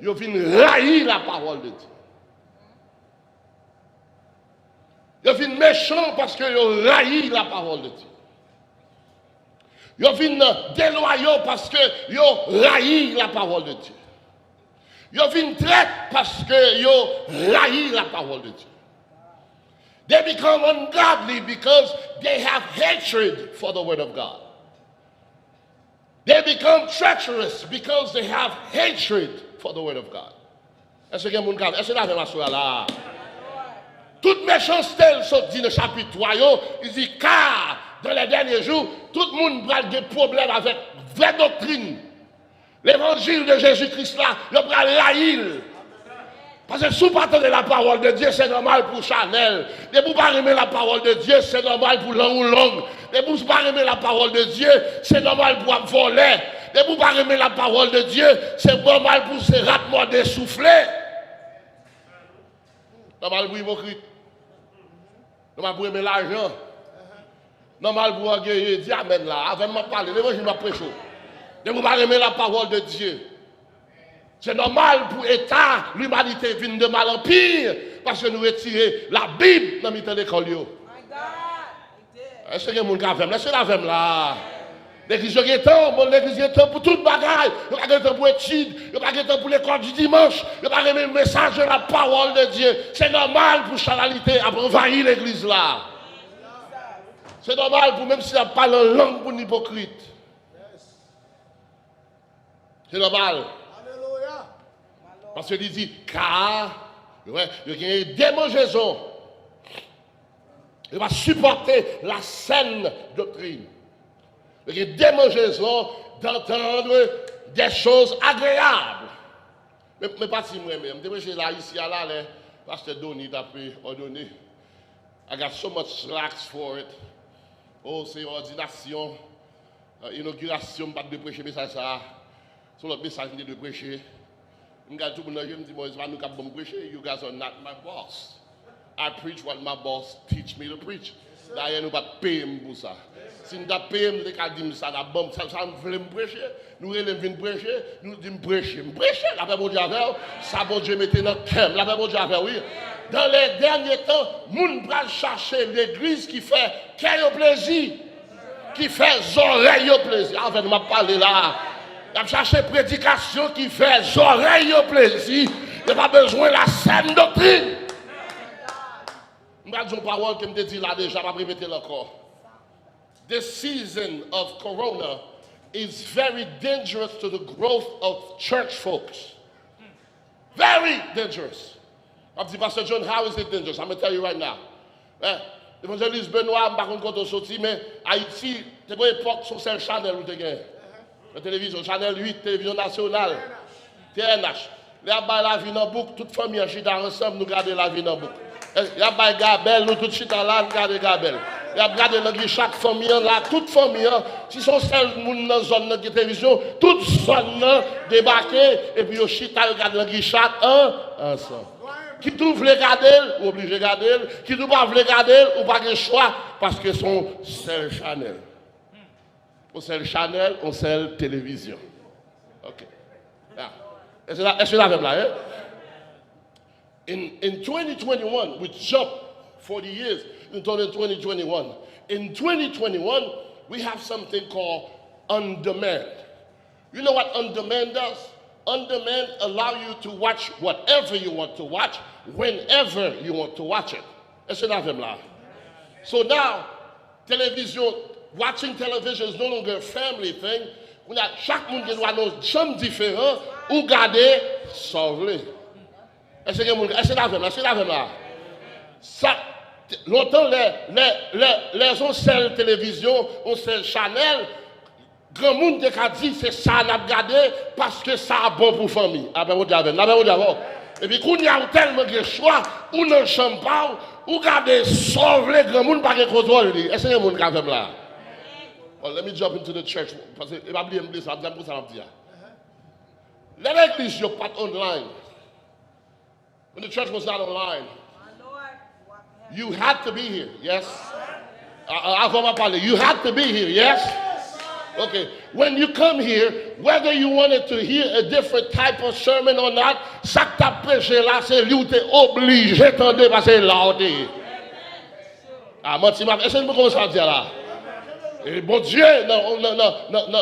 ils viennent railler la parole de Dieu. Ils viennent méchants parce qu'ils raillent la parole de Dieu. Ils viennent déloyaux parce qu'ils raillent la parole de Dieu. Ils viennent traîtres parce qu'ils raillent la parole de Dieu. They become ungodly because they have hatred for the word of God. They become treacherous because they have hatred for the word of God. Est-ce que vous avez est-ce que vous avez là? Toute méchanceté, il dit dans le chapitre 3, il dit car dans les derniers jours, tout le monde a des problèmes avec vraie doctrine. L'évangile de Jésus-Christ là, il va l'haïr. Parce que si vous partez la parole de Dieu, c'est normal pour Chanel. Si vous ne pas aimer la parole de Dieu, c'est normal pour Long ou Long. Si vous ne pas aimer la parole de Dieu, c'est normal pour voler. Si vous ne pas aimer la parole de Dieu, c'est normal pour se ratement dessouffler. Normal pour hypocrite. Normal pour aimer l'argent. Normal pour orgueilleux. Dis amen là. Avant de me parler, l'évangile m'a prêché. Si vous ne pas aimer la parole de Dieu, c'est normal pour l'État, l'humanité vient de mal en pire, parce que nous retirons la Bible dans l'école. Est-ce que vous avez là? Est-ce que vous avez là? L'église est temps, l'église est temps pour toute bagaille. Il n'y a pas de temps pour études, il n'y a pas de temps pour l'école du dimanche, il n'y a pas de message de la parole de Dieu. C'est normal pour chanalité à envahir l'église là. C'est normal pour même si on parle en langue pour une hypocrite. C'est normal. Parce qu'il dit, car, il y a une démangeaison. Il va supporter la saine doctrine. Il y a une démangeaison d'entendre des choses agréables. Mais pas si moi-même. Je là, ici, là, le pasteur Donny t'a pu ordonner. I got so much slacks for it. Oh, c'est ordination, inauguration, pas de prêcher, mais ça. Sur le message de prêcher. You guys are not my boss. I preach what my boss teach me to preach. D'ailleurs, nous ne pas payer pour ça. Si nous ne payons pas, nous ça nous voulons prêcher, nous voulons prêcher, nous disons prêcher. Prêcher, la paix bon Dieu avec, ça bon Dieu mettez notre thème, la paix bon Dieu avec, oui. Dans les derniers temps, nous va chercher l'église qui fait quel plaisir, qui fait oreilles au plaisir. Avec nous parler là. Il a cherché prédication qui fait oreilles au plaisir. Il n'y a pas besoin de la saine doctrine. Je vais dire une parole que je me dis là déjà, je vais répéter encore. The season of Corona is very dangerous to the growth of church folks. Very dangerous. I dit, Pastor John, how is it dangerous? I'm going to tell you right now. L'évangéliste Benoît, je ne sais pas quand on sorti, mais Haïti, c'est une époque sur celle Chanel où tu gagnes. La télévision, Chanel 8, télévision nationale, TNH. Les abats la vie dans boucle, toute famille en chita ensemble, nous gardons la vie dans boucle. Les abats Gabel, nous tous chita là, nous gardons Gabel. Les abats chaque famille là, toute famille, si sont seuls moun dans zone de télévision, toute zone débarquer, et puis au chita, regardent chaque ensemble. Qui trouve les garder, obligé de garder. Qui ne pas les garder, ou pas de choix, parce que sont seul Chanel. On sait le Chanel, on sait la télévision. Ok. Est-ce que vous avez là? In 2021, we jump 40 years into 2021. In 2021, we have something called on demand. You know what on demand does? On demand allow you to watch whatever you want to watch, whenever you want to watch it. Est-ce que vous avez là? So now, télévision. Watching television is no longer a family thing. Chaque monde qui doit nos chambres différents ou garder sauver. Est-ce que vous avez là? Ça, longtemps, les on sait télévision, on sait Chanel. Grand monde qui dit c'est ça n'a gardé parce que ça a bon pour famille. Après vous avez. Et puis quand il y a tellement de choix, ou dans chambre ou garder sauver grand monde pas de contrôle. Est-ce que vous avez là? Well, let me jump into the church. Parce que l'église n'est pas online. When the church was not online, you had to be here, yes? Avant de parler, you had to be here, yes? Okay, when you come here, whether you wanted to hear a different type of sermon or not, ça que t'as prêché là, c'est lui où t'es obligé d'entendre parce que là où t'es. Ah, moi, est-ce que vous commencez à dire là? Et bon Dieu, non,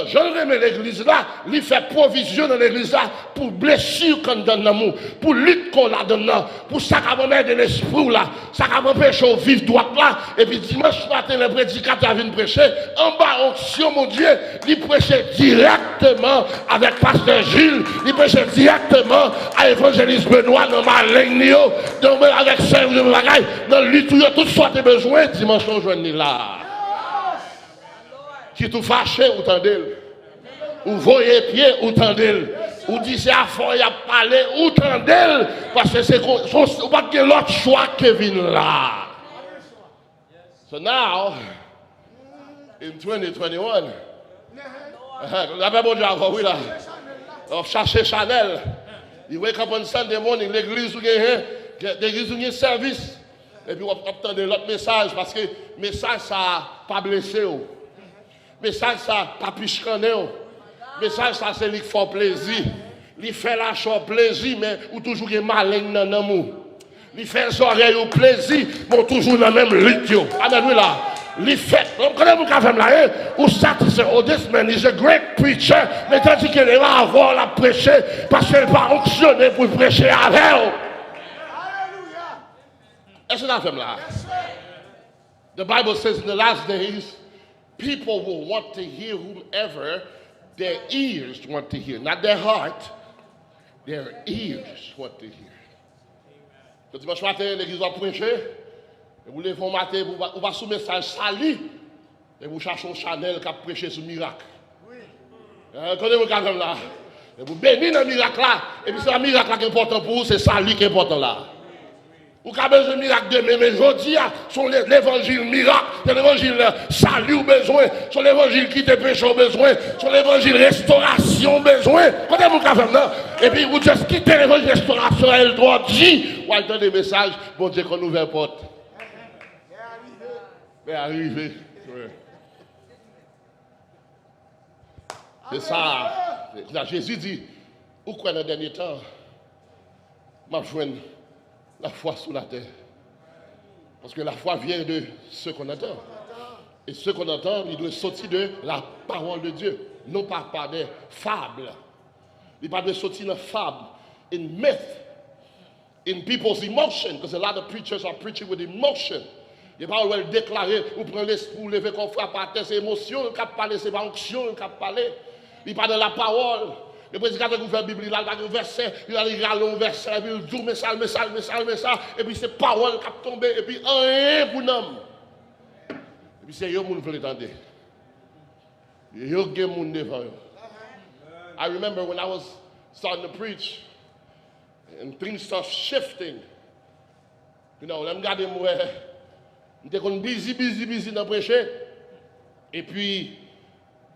je remets l'église là, il fait provision dans l'église là pour blessure qu'on donne l'amour, pour lutte qu'on la donne là, pour ça qu'on met de l'esprit là, ça qu'on empêche au vivre droit là, et puis dimanche matin, le prédicateur vient prêcher, en bas, onction, mon Dieu, il prêchait directement avec Pasteur Gilles, il prêchait directement à l'évangéliste Benoît dans ma ligne, avec Sœur de Bagaille, dans le lutte où il y a tout soit de besoin, dimanche, on joue là. Qui tout fâché ou tendez, ou voyez pied ou tendez, ou disait à fond il a parlé ou tendez, parce que c'est pas que l'autre choix qui vient là. So now, in 2021, la même bon Dieu oui là, on cherche Chanel. You wake up on Sunday morning, l'église où il y a service, et puis on obtient l'autre message parce que le message ça n'a pas blessé. Message ça, pas pichkané. Message ça, c'est lui qui fait plaisir. Il fait la chose plaisir, mais ou toujours il malin dans l'amour. Il fait les oreilles au plaisir, mais toujours dans le même lit. Amen, là. Il fait, vous connaissez mon café là, ou ça, c'est oh, this man is a great preacher, mais tandis qu'il va avoir la prêcher, parce qu'il va fonctionner pour prêcher avec elle. Est-ce que la femme là? The Bible says in the last days, people will want to hear whomever their ears want to hear. Not their heart, their ears want to hear. Le dimanche matin, l'église va prêcher, et vous levez matin, vous va sous message sali, et vous cherchez un Chanel qui a prêché sur le miracle. Connaissez-vous quand même là? Et vous bénissez le miracle là, et puis c'est un miracle qui est important pour vous, c'est sali qui est important là. Ou qu'a besoin de miracle demain, mais je dis, sur l'évangile miracle, c'est l'évangile salut au besoin, sur l'évangile qui te péché au besoin, sur l'évangile restauration au besoin. Quand vous avez là, et puis vous juste quittez l'évangile restauration, elle doit dire, ou attendre des messages, bon Dieu qu'on ouvre la porte. Mais arrivé. C'est ça. Jésus dit, ou quoi dans le dernier temps, ma joie. La foi sous la terre. Parce que la foi vient de ce qu'on entend. Et ce qu'on entend, il doit sortir de la parole de Dieu. Non pas par des fables. Il ne doit sortir de fables. In myth. In people's emotion. Because a lot of preachers are preaching with emotion. Il ne pas déclarer ou prendre l'esprit ou lever qu'on frappe par terre. C'est émotion, il ne parler, c'est pas onction, il parler. Il parle de la parole. Le prédicateur qui fait la Bible, il a un verset, il a un verset, il dit message, et puis c'est parole qui a tombé, et puis rien pour nous. Et puis c'est eux qui veulent entendre. Eux qui veulent devant eux. I remember when I was starting to preach, and things start shifting. You know, je regarde moi, j'étais busy dans prêcher, et puis,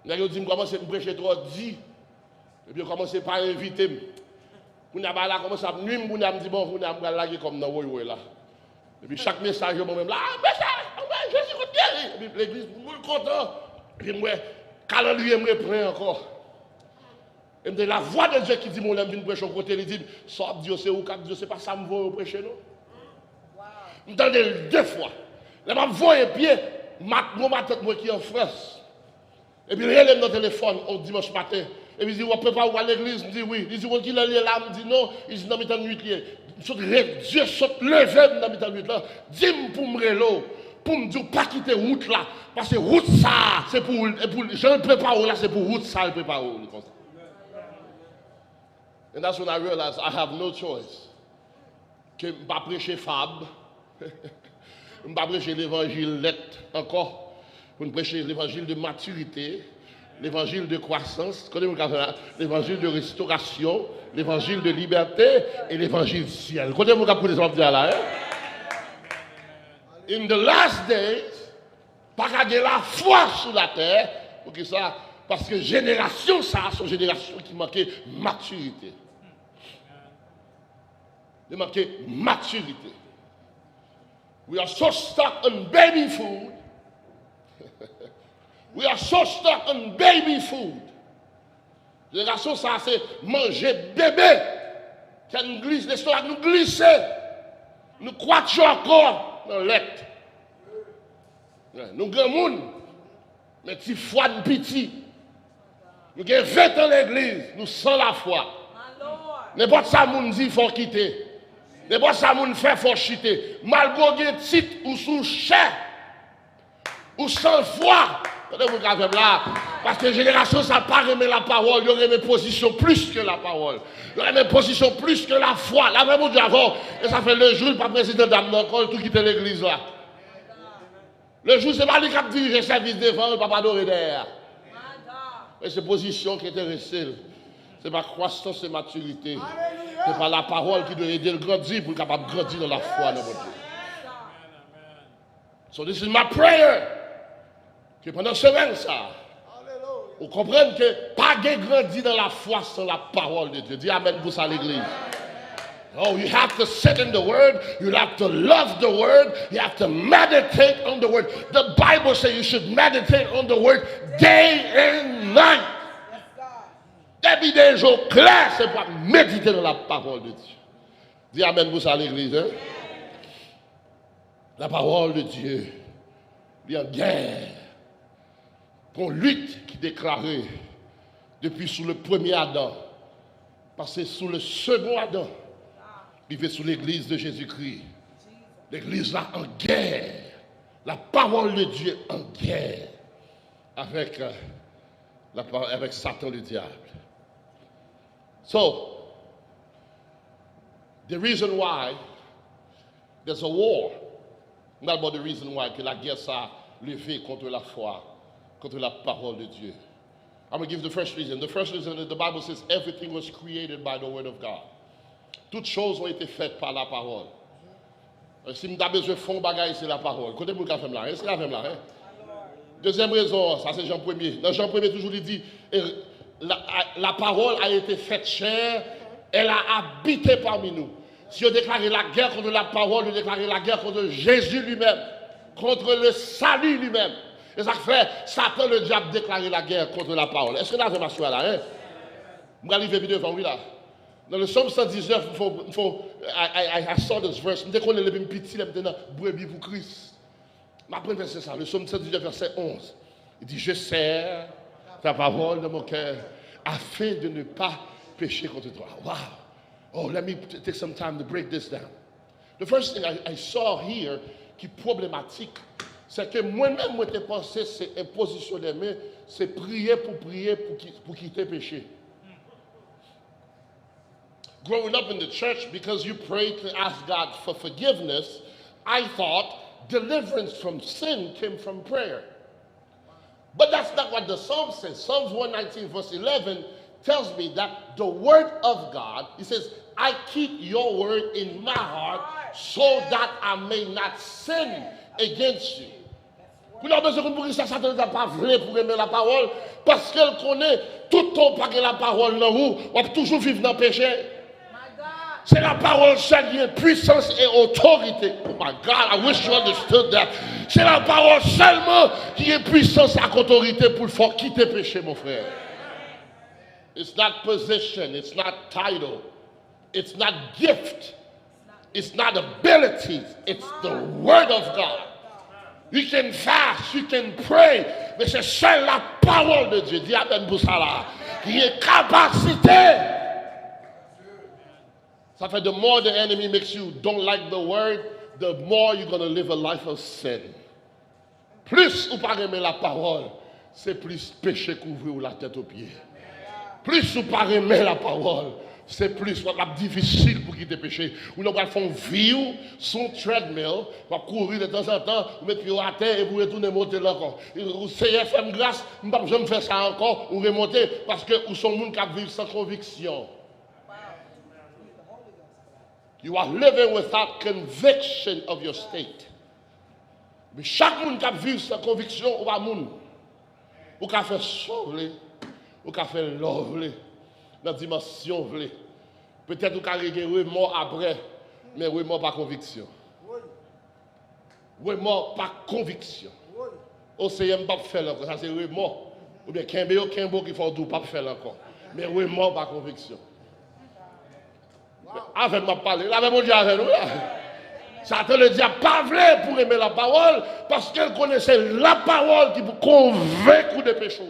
je dis, comment c'est prêcher trop dit. Et puis, on commence par inviter. On a commencé à nuire, on a dit, bon, on a lagué comme dans le là. Et puis, chaque message, moi-même, là, je suis content. Et puis, l'église, je suis content. Et puis, moi, le calendrier me reprend encore. Et puis, la voix de Dieu qui dit, mon homme vient prêcher au côté, il dit, sort Dieu, c'est où, Dieu, c'est pas ça, me voit prêcher, non? Je m'entendais deux fois. Là, je me vois, et puis, ma tête, moi qui est en France. Et puis, il relève dans le téléphone au dimanche matin. Et puis il dit, on ne peut pas aller à l'église. Je dis oui. Il dit, on dit, là, je dis non. Il dit, non, mais dans nuit. Dieu saute levé dans la nuit là. Dis-moi pour me reloer, pour me dire, pas quitter route là. Parce que route ça, c'est pour je ne prépare là, c'est pour route ça, je prépare. And that's when I realized I have no choice. Que je ne vais pas prêcher fable. Je ne vais pas prêcher l'évangile lettre encore. Pour me prêcher l'évangile de maturité. L'évangile de croissance, l'évangile de restauration, l'évangile de liberté et l'évangile du ciel. Connaissez-vous pour les hommes là? In the last days, pas qu'à la foi sur la terre, pour que ça, parce que génération ça, c'est une génération qui manquait maturité. Il manquait maturité. We are so stuck on baby food. We are so stuck on baby food. Génération, ça, c'est manger bébé. Quand nous glisse, l'estomac nous glisse. Nous croîtons encore dans l'être. Nous avons mais petit foi de petit. Nous avons 20 ans l'église, nous sans la foi. N'importe ça, nous dit, il faut quitter. N'importe ça, nous fait, il faut chuter. Malgré le titre ou sous chair, ou sans foi. Parce que la génération, ça n'a pas aimé la parole, il y aurait mes positions plus que la parole. Il y aurait mes positions plus que la foi. La même Dieu avant, et ça fait le jour, pas président d'âme encore, tout quitter l'église là. Le jour, c'est pas lui qui a dirigé le service devant, il pas adorer derrière. Et c'est position qui intéresse. C'est pas croissance et maturité. C'est pas la parole qui doit aider le grandir pour être capable de grandir dans la foi dans votre Dieu. So this is my prayer. Que pendant ce semaine, ça, vous comprenez que pas de grandir dans la foi sans la parole de Dieu. Dis Amen pour ça à l'église. Oh, you have to sit in the Word. You have to love the Word. You have to meditate on the Word. The Bible says you should meditate on the Word day and night. Depuis des jours clairs, c'est pour méditer dans la parole de Dieu. Dis Amen pour ça à l'église. Hein? La parole de Dieu. Il y a une guerre. Qu'on lutte qui déclarait depuis sous le premier Adam, passé sous le second Adam, vivait sous l'église de Jésus-Christ. L'église là en guerre. La parole de Dieu en guerre avec, avec Satan le diable. So, the reason why there's a war, not about the reason why que la guerre s'est levée contre la foi, contre la parole de Dieu. I'm going to give the first reason. The first reason is the Bible says everything was created by the word of God. Toutes choses ont été faites par la parole. Si nous avons besoin de fond bagaille, c'est la parole. Côté vous la femme là, c'est la femme là. Deuxième raison, ça c'est Jean 1er. Dans Jean 1er, toujours il dit, la parole a été faite chair, elle a habité parmi nous. Si on déclare la guerre contre la parole, on déclare la guerre contre Jésus lui-même, contre le salut lui-même. Et ça fait, Satan, le diable, déclarer la guerre contre la parole. Est-ce que là, vous m'assurez là, hein? Vous allez arriver devant, oui, là. Dans le psaume 119, I saw this verse. Je me dis qu'on est le petit, maintenant, brebis pour Christ. Ma première verset, ça. Le psaume 119, verset 11. Il dit, je sers ta parole dans mon cœur, afin de ne pas pécher contre toi. Wow. Oh, let me take some time to break this down. The first thing I saw here, qui est problématique, c'est que moi-même, moi, j'ai pensé, c'est imposition des mains, c'est prier pour quitter le péché. Growing up in the church, because you pray to ask God for forgiveness, I thought deliverance from sin came from prayer. But that's not what the Psalm says. Psalms 119, verse 11, tells me that the word of God, he says, I keep your word in my heart so that I may not sin against you. Vous n'avez besoin de ça, Satan n'a pas vrai pour aimer la parole, parce qu'elle connaît tout le temps pas que la parole dans vous, on va toujours vivre dans le péché. C'est la parole seule qui est puissance et autorité. Oh my God, I wish you understood that. C'est la parole seulement qui est puissance et autorité pour le faire quitter le péché, mon frère. It's not position, it's not title, it's not gift, it's not abilities, it's the word of God. You can fast, you can pray, mais c'est seule la parole de Dieu, dis Amen pour ça là, qui est capacité. Ça fait the more the enemy makes you don't like the word, the more you're going to live a life of sin. Plus ou pas aimer la parole, c'est plus péché couvrir ou la tête aux pieds. Plus ou pas aimer la parole, c'est plus difficile pour quitter le péché. Ou nous allons faire une vie sur treadmill, on va courir de temps en temps, vous mettez pied à terre et vous retournez monter là encore. Vous essayez de faire grâce, je ne vais pas faire ça encore, ou remonter, parce que vous sont des gens qui vivent sans conviction. You are living without conviction of your state. Mais chaque monde qui vit sans conviction, ou pas monde. Ou qui fait sauver, ou qui fait lovely, dans la dimension vle. Peut-être ou qui a mort après, mais mort par conviction. Mort par conviction. OCM pas faire encore, ça c'est remords. Ou bien Kembo qui font tout pas faire encore. Mais remords par conviction. Avec ma parole, là avec mon Dieu avec nous là. Satan le diable pas vrai pour aimer la parole parce qu'elle connaissait la parole qui vous convainc de péché.